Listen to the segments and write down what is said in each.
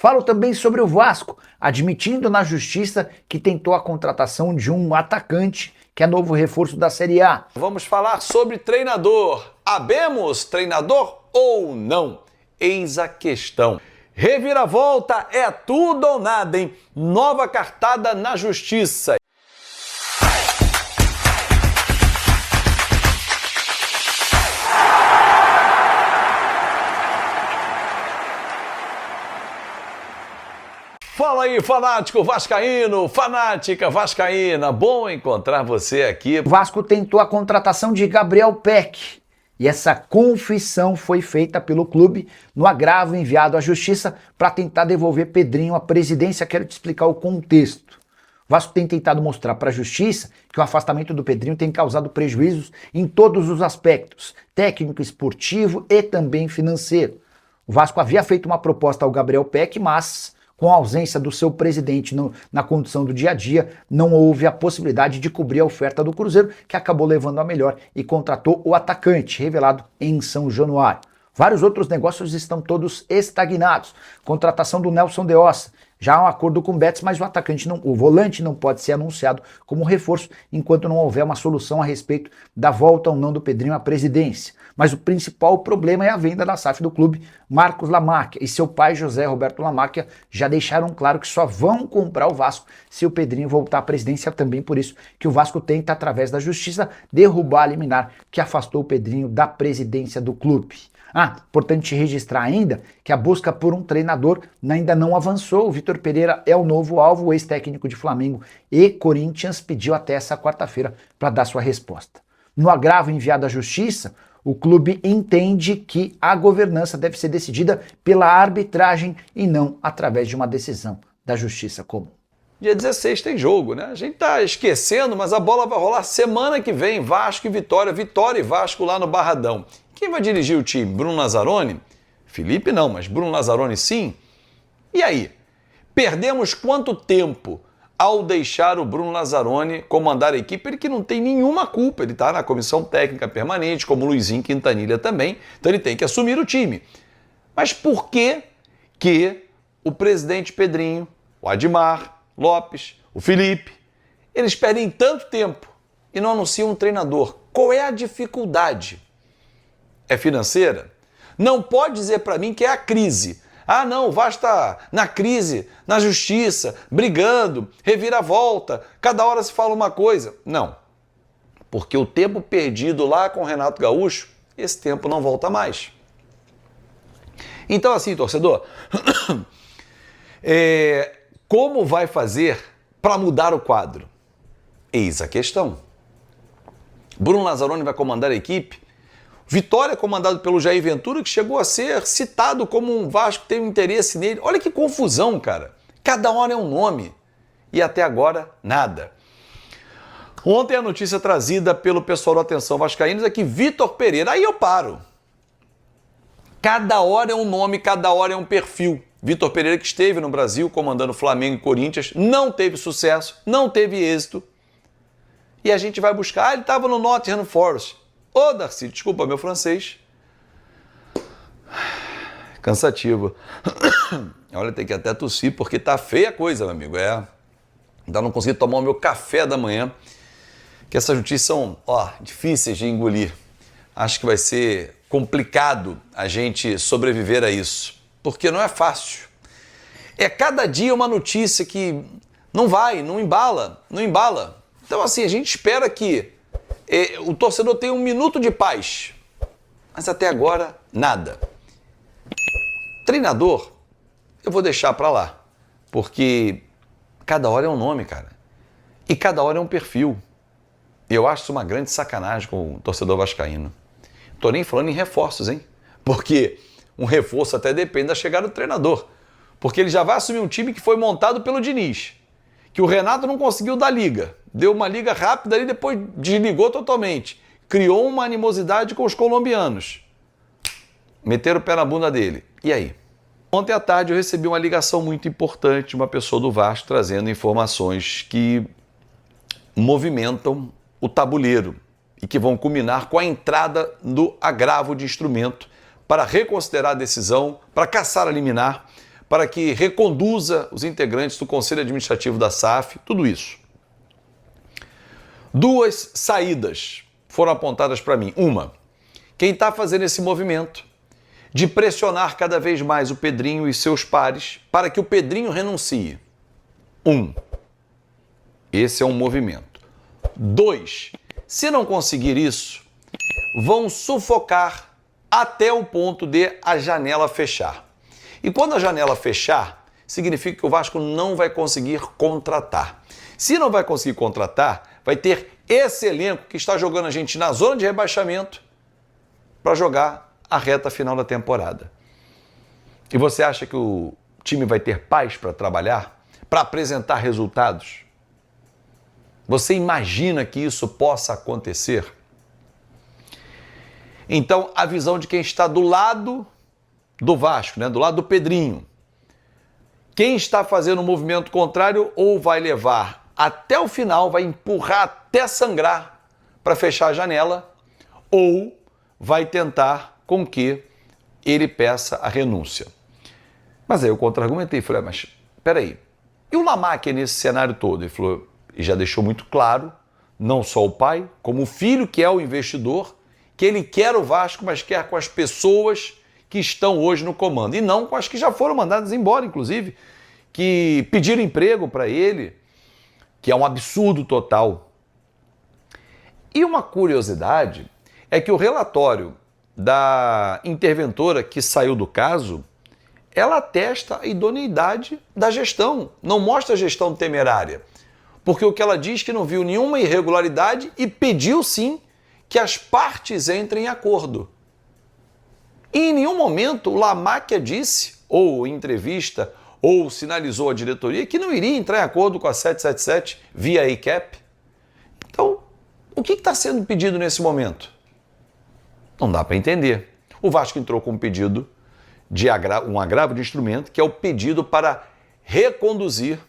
Falo também sobre o Vasco, admitindo na justiça que tentou a contratação de um atacante, que é novo reforço da Série A. Vamos falar sobre treinador. Habemos treinador ou não? Eis a questão. Reviravolta é tudo ou nada, hein? Nova cartada na justiça. Fala aí, fanático vascaíno, fanática vascaína, bom encontrar você aqui. O Vasco tentou a contratação de Gabriel Peck e essa confissão foi feita pelo clube no agravo enviado à justiça para tentar devolver Pedrinho à presidência. Quero te explicar o contexto. O Vasco tem tentado mostrar para a justiça que o afastamento do Pedrinho tem causado prejuízos em todos os aspectos, técnico, esportivo e também financeiro. O Vasco havia feito uma proposta ao Gabriel Peck, mas com a ausência do seu presidente na condução do dia a dia, não houve a possibilidade de cobrir a oferta do Cruzeiro, que acabou levando a melhor e contratou o atacante, revelado em São Januário. Vários outros negócios estão todos estagnados. Contratação do Nelson de Ossa. Já há um acordo com o Betis, mas o volante não pode ser anunciado como reforço enquanto não houver uma solução a respeito da volta ou não do Pedrinho à presidência. Mas o principal problema é a venda da SAF do clube. Marcos Lamáquia e seu pai José Roberto Lamáquia já deixaram claro que só vão comprar o Vasco se o Pedrinho voltar à presidência. Também por isso que o Vasco tenta, através da justiça, derrubar a liminar que afastou o Pedrinho da presidência do clube. Importante registrar ainda que a busca por um treinador ainda não avançou. O Vitor Pereira é o novo alvo. O ex-técnico de Flamengo e Corinthians pediu até essa quarta-feira para dar sua resposta. No agravo enviado à justiça, o clube entende que a governança deve ser decidida pela arbitragem e não através de uma decisão da justiça comum. Dia 16 tem jogo, né? A gente tá esquecendo, mas a bola vai rolar semana que vem. Vasco e Vitória, Vitória e Vasco lá no Barradão. Quem vai dirigir o time? Bruno Lazzaroni? Felipe não, mas Bruno Lazzaroni sim. E aí? Perdemos quanto tempo ao deixar o Bruno Lazzaroni comandar a equipe? Ele que não tem nenhuma culpa, ele está na comissão técnica permanente, como o Luizinho Quintanilha também, então ele tem que assumir o time. Mas por que o presidente Pedrinho, o Admar Lopes, o Felipe, eles perdem tanto tempo e não anunciam um treinador? Qual é a dificuldade? É financeira? Não pode dizer para mim que é a crise. Não, o Vasco está na crise, na justiça, brigando, reviravolta, cada hora se fala uma coisa. Não, porque o tempo perdido lá com o Renato Gaúcho, esse tempo não volta mais. Então assim, torcedor, como vai fazer para mudar o quadro? Eis a questão. Bruno Lazzaroni vai comandar a equipe. Vitória comandado pelo Jair Ventura, que chegou a ser citado como um Vasco que tem um interesse nele. Olha que confusão, cara. Cada hora é um nome. E até agora, nada. Ontem a notícia trazida pelo pessoal do Atenção Vascaínos é que Vitor Pereira... Aí eu paro. Cada hora é um nome, cada hora é um perfil. Vitor Pereira, que esteve no Brasil comandando Flamengo e Corinthians, não teve sucesso, não teve êxito. E a gente vai buscar... ele estava no Nottingham Forest. Ô, Darcy, desculpa meu francês. Cansativo. Olha, tem que até tossir, porque tá feia a coisa, meu amigo. Ainda não consegui tomar o meu café da manhã, que essas notícias são, difíceis de engolir. Acho que vai ser complicado a gente sobreviver a isso, porque não é fácil. É cada dia uma notícia que não embala. Então, assim, a gente espera que o torcedor tem um minuto de paz, mas até agora nada. Treinador, eu vou deixar pra lá, porque cada hora é um nome, cara, e cada hora é um perfil. Eu acho isso uma grande sacanagem com o torcedor vascaíno. Tô nem falando em reforços, hein? Porque um reforço até depende da chegada do treinador, porque ele já vai assumir um time que foi montado pelo Diniz, que o Renato não conseguiu dar liga. Deu uma liga rápida e depois desligou totalmente. Criou uma animosidade com os colombianos. Meteram o pé na bunda dele. E aí? Ontem à tarde eu recebi uma ligação muito importante de uma pessoa do Vasco trazendo informações que movimentam o tabuleiro e que vão culminar com a entrada do agravo de instrumento para reconsiderar a decisão, para caçar a liminar, para que reconduza os integrantes do Conselho Administrativo da SAF, tudo isso. Duas saídas foram apontadas para mim. Uma, quem está fazendo esse movimento de pressionar cada vez mais o Pedrinho e seus pares para que o Pedrinho renuncie. Esse é um movimento. 2, se não conseguir isso, vão sufocar até o ponto de a janela fechar. E quando a janela fechar, significa que o Vasco não vai conseguir contratar. Se não vai conseguir contratar, vai ter esse elenco que está jogando a gente na zona de rebaixamento para jogar a reta final da temporada. E você acha que o time vai ter paz para trabalhar, para apresentar resultados? Você imagina que isso possa acontecer? Então, a visão de quem está do lado do Vasco, né? Do lado do Pedrinho. Quem está fazendo um movimento contrário ou vai levar até o final, vai empurrar até sangrar para fechar a janela, ou vai tentar com que ele peça a renúncia. Mas aí eu contra-argumentei e falei, mas peraí, e o Lamáquia nesse cenário todo? Ele falou, e já deixou muito claro, não só o pai, como o filho, que é o investidor, que ele quer o Vasco, mas quer com as pessoas que estão hoje no comando, e não com as que já foram mandadas embora, inclusive, que pediram emprego para ele, que é um absurdo total. E uma curiosidade é que o relatório da interventora que saiu do caso, ela atesta a idoneidade da gestão, não mostra a gestão temerária, porque o que ela diz é que não viu nenhuma irregularidade e pediu sim que as partes entrem em acordo. E em nenhum momento o Lamáquia disse, ou em entrevista, ou sinalizou à diretoria que não iria entrar em acordo com a 777 via ACAP. Então, o que está sendo pedido nesse momento? Não dá para entender. O Vasco entrou com um pedido de um agravo de instrumento, que é o pedido para reconduzir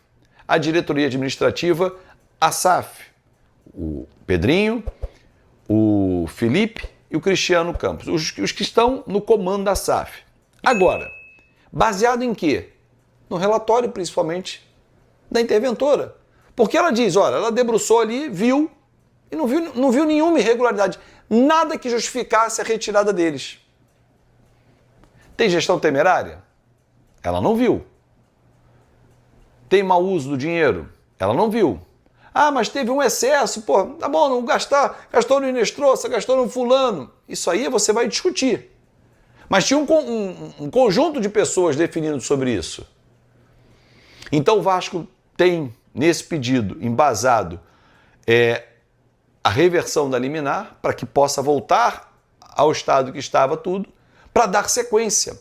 a diretoria administrativa à SAF. O Pedrinho, o Felipe e o Cristiano Campos, os que estão no comando da SAF. Agora, baseado em quê? No relatório, principalmente, da interventora. Porque ela diz, olha, ela debruçou ali, viu, e não viu nenhuma irregularidade. Nada que justificasse a retirada deles. Tem gestão temerária? Ela não viu. Tem mau uso do dinheiro? Ela não viu. Ah, mas teve um excesso, pô, tá bom, não gastou no Inestrosa, gastou no fulano. Isso aí você vai discutir. Mas tinha um conjunto de pessoas definindo sobre isso. Então o Vasco tem, nesse pedido, embasado a reversão da liminar, para que possa voltar ao estado que estava tudo, para dar sequência.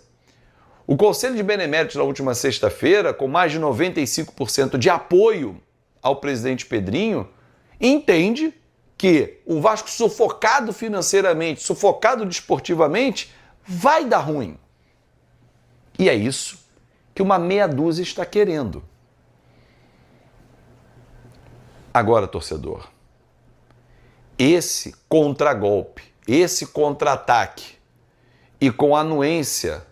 O Conselho de Beneméritos, na última sexta-feira, com mais de 95% de apoio ao presidente Pedrinho, entende que o Vasco sufocado financeiramente, sufocado desportivamente, vai dar ruim. E é isso que uma meia dúzia está querendo. Agora, torcedor, esse contragolpe, esse contra-ataque e com a anuência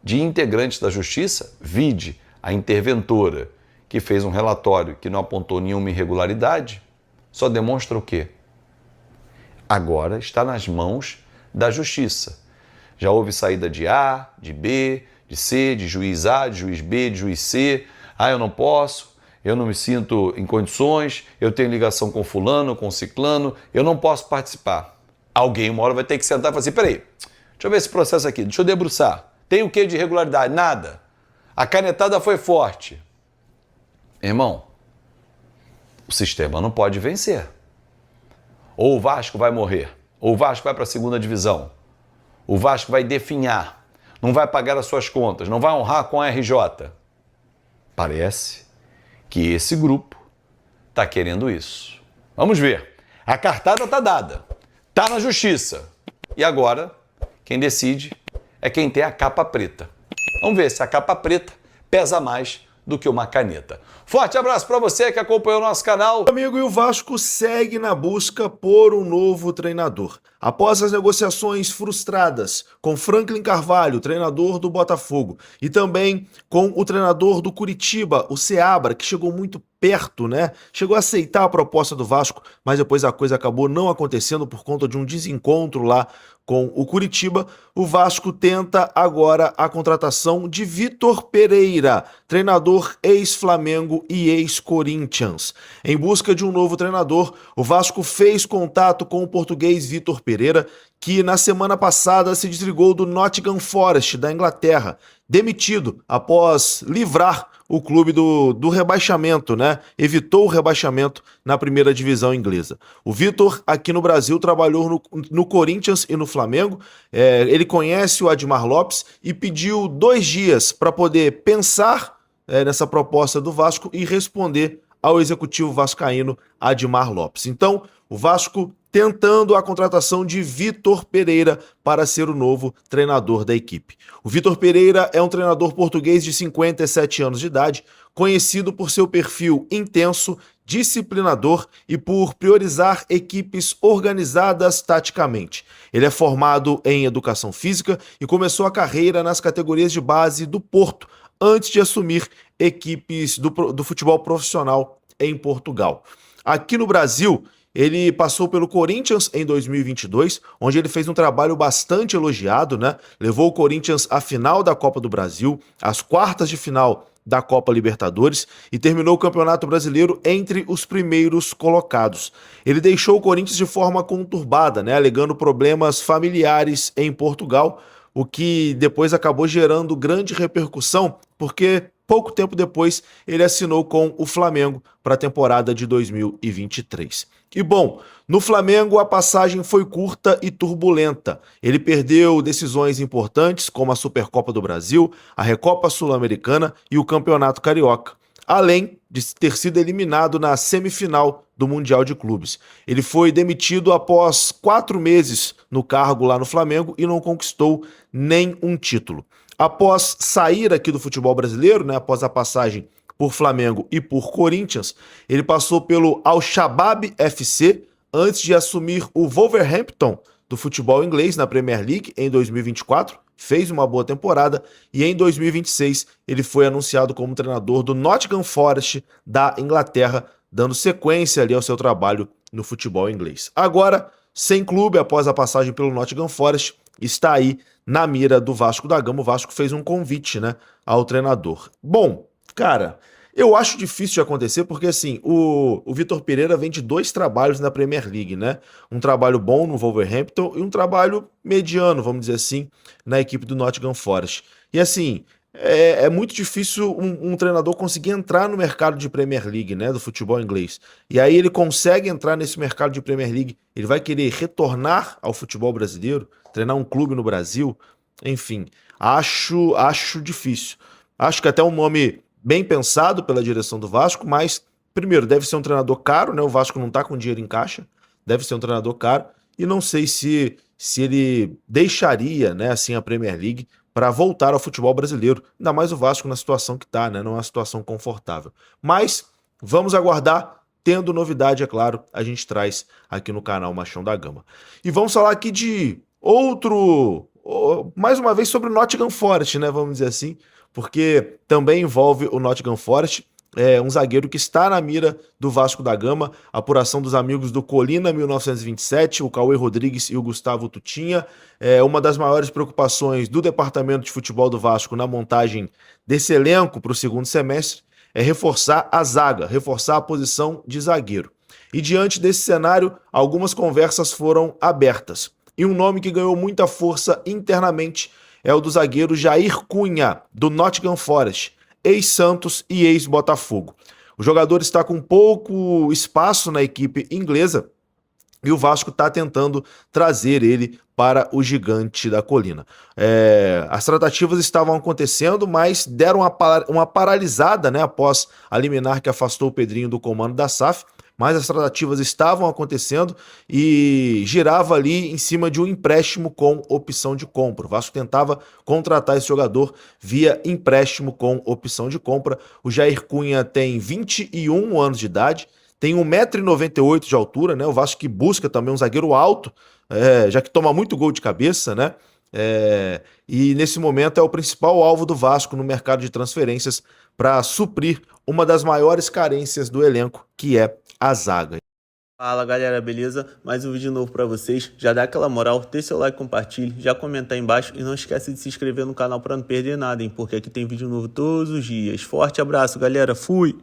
de integrantes da Justiça, vide a interventora que fez um relatório que não apontou nenhuma irregularidade, só demonstra o quê? Agora está nas mãos da Justiça. Já houve saída de A, de B, de C, de juiz A, de juiz B, de juiz C. Ah, eu não posso, eu não me sinto em condições, eu tenho ligação com fulano, com ciclano, eu não posso participar. Alguém uma hora vai ter que sentar e falar assim, peraí, deixa eu ver esse processo aqui, deixa eu debruçar. Tem o que de irregularidade? Nada. A canetada foi forte. Irmão, o sistema não pode vencer. Ou o Vasco vai morrer, ou o Vasco vai para a segunda divisão. O Vasco vai definhar, não vai pagar as suas contas, não vai honrar com a RJ. Parece que esse grupo está querendo isso. Vamos ver. A cartada está dada, está na Justiça. E agora, quem decide é quem tem a capa preta. Vamos ver se a capa preta pesa mais do que uma caneta. Forte abraço para você que acompanhou o nosso canal. Amigo, e o Vasco segue na busca por um novo treinador. Após as negociações frustradas com Franklin Carvalho, treinador do Botafogo, e também com o treinador do Curitiba, o Seabra, que chegou muito perto, né? Chegou a aceitar a proposta do Vasco, mas depois a coisa acabou não acontecendo por conta de um desencontro lá com o Curitiba. O Vasco tenta agora a contratação de Vitor Pereira, treinador ex-Flamengo e ex-Corinthians. Em busca de um novo treinador, o Vasco fez contato com o português Vitor Pereira, que na semana passada se desligou do Nottingham Forest, da Inglaterra, demitido após livrar o clube do rebaixamento, né? Evitou o rebaixamento na primeira divisão inglesa. O Vitor, aqui no Brasil, trabalhou no Corinthians e no Flamengo. Ele conhece o Admar Lopes e pediu 2 dias para poder pensar nessa proposta do Vasco e responder ao executivo vascaíno Admar Lopes. Então, o Vasco tentando a contratação de Vitor Pereira para ser o novo treinador da equipe. O Vitor Pereira é um treinador português de 57 anos de idade, conhecido por seu perfil intenso, disciplinador e por priorizar equipes organizadas taticamente. Ele é formado em educação física e começou a carreira nas categorias de base do Porto, antes de assumir equipes do futebol profissional em Portugal. Aqui no Brasil, ele passou pelo Corinthians em 2022, onde ele fez um trabalho bastante elogiado, né? Levou o Corinthians à final da Copa do Brasil, às quartas de final da Copa Libertadores e terminou o Campeonato Brasileiro entre os primeiros colocados. Ele deixou o Corinthians de forma conturbada, né? Alegando problemas familiares em Portugal, o que depois acabou gerando grande repercussão, porque pouco tempo depois ele assinou com o Flamengo para a temporada de 2023. E bom, no Flamengo a passagem foi curta e turbulenta. Ele perdeu decisões importantes como a Supercopa do Brasil, a Recopa Sul-Americana e o Campeonato Carioca, além de ter sido eliminado na semifinal do Mundial de Clubes. Ele foi demitido após 4 meses no cargo lá no Flamengo e não conquistou nem um título. Após sair aqui do futebol brasileiro, né, após a passagem por Flamengo e por Corinthians, ele passou pelo Al-Shabaab FC antes de assumir o Wolverhampton do futebol inglês na Premier League em 2024, fez uma boa temporada e em 2026 ele foi anunciado como treinador do Nottingham Forest da Inglaterra, dando sequência ali ao seu trabalho no futebol inglês. Agora, sem clube após a passagem pelo Nottingham Forest, está aí na mira do Vasco da Gama. O Vasco fez um convite, né, ao treinador. Bom, cara, eu acho difícil de acontecer porque, assim, o Vitor Pereira vem de 2 trabalhos na Premier League, né? Um trabalho bom no Wolverhampton e um trabalho mediano, vamos dizer assim, na equipe do Nottingham Forest. E, assim, é muito difícil um treinador conseguir entrar no mercado de Premier League, né, do futebol inglês. E aí ele consegue entrar nesse mercado de Premier League, ele vai querer retornar ao futebol brasileiro, treinar um clube no Brasil, enfim, acho difícil. Acho que até um nome bem pensado pela direção do Vasco, mas, primeiro, deve ser um treinador caro, né? O Vasco não tá com dinheiro em caixa, deve ser um treinador caro, e não sei se ele deixaria, né, assim, a Premier League para voltar ao futebol brasileiro, ainda mais o Vasco na situação que tá, né? Não é uma situação confortável. Mas vamos aguardar. Tendo novidade, é claro, a gente traz aqui no canal Machão da Gama. E vamos falar aqui de mais uma vez sobre o Nottingham Forest, né? Vamos dizer assim, porque também envolve o Nottingham Forest, um zagueiro que está na mira do Vasco da Gama, apuração dos amigos do Colina 1927, o Cauê Rodrigues e o Gustavo Tutinha. Uma das maiores preocupações do departamento de futebol do Vasco na montagem desse elenco para o segundo semestre é reforçar a zaga, reforçar a posição de zagueiro. E diante desse cenário, algumas conversas foram abertas. E um nome que ganhou muita força internamente é o do zagueiro Jair Cunha, do Nottingham Forest, ex-Santos e ex-Botafogo. O jogador está com pouco espaço na equipe inglesa e o Vasco está tentando trazer ele para o Gigante da Colina. As tratativas estavam acontecendo, mas deram uma paralisada, né, após a liminar que afastou o Pedrinho do comando da SAF. Mas as tratativas estavam acontecendo e girava ali em cima de um empréstimo com opção de compra. O Vasco tentava contratar esse jogador via empréstimo com opção de compra. O Jair Cunha tem 21 anos de idade, tem 1,98 m de altura, né? O Vasco que busca também um zagueiro alto, já que toma muito gol de cabeça, né? E nesse momento é o principal alvo do Vasco no mercado de transferências para suprir uma das maiores carências do elenco, que é a zaga. Fala galera, beleza? Mais um vídeo novo pra vocês. Já dá aquela moral, deixa seu like, compartilhe, já comenta aí embaixo e não esquece de se inscrever no canal pra não perder nada, hein? Porque aqui tem vídeo novo todos os dias. Forte abraço, galera. Fui!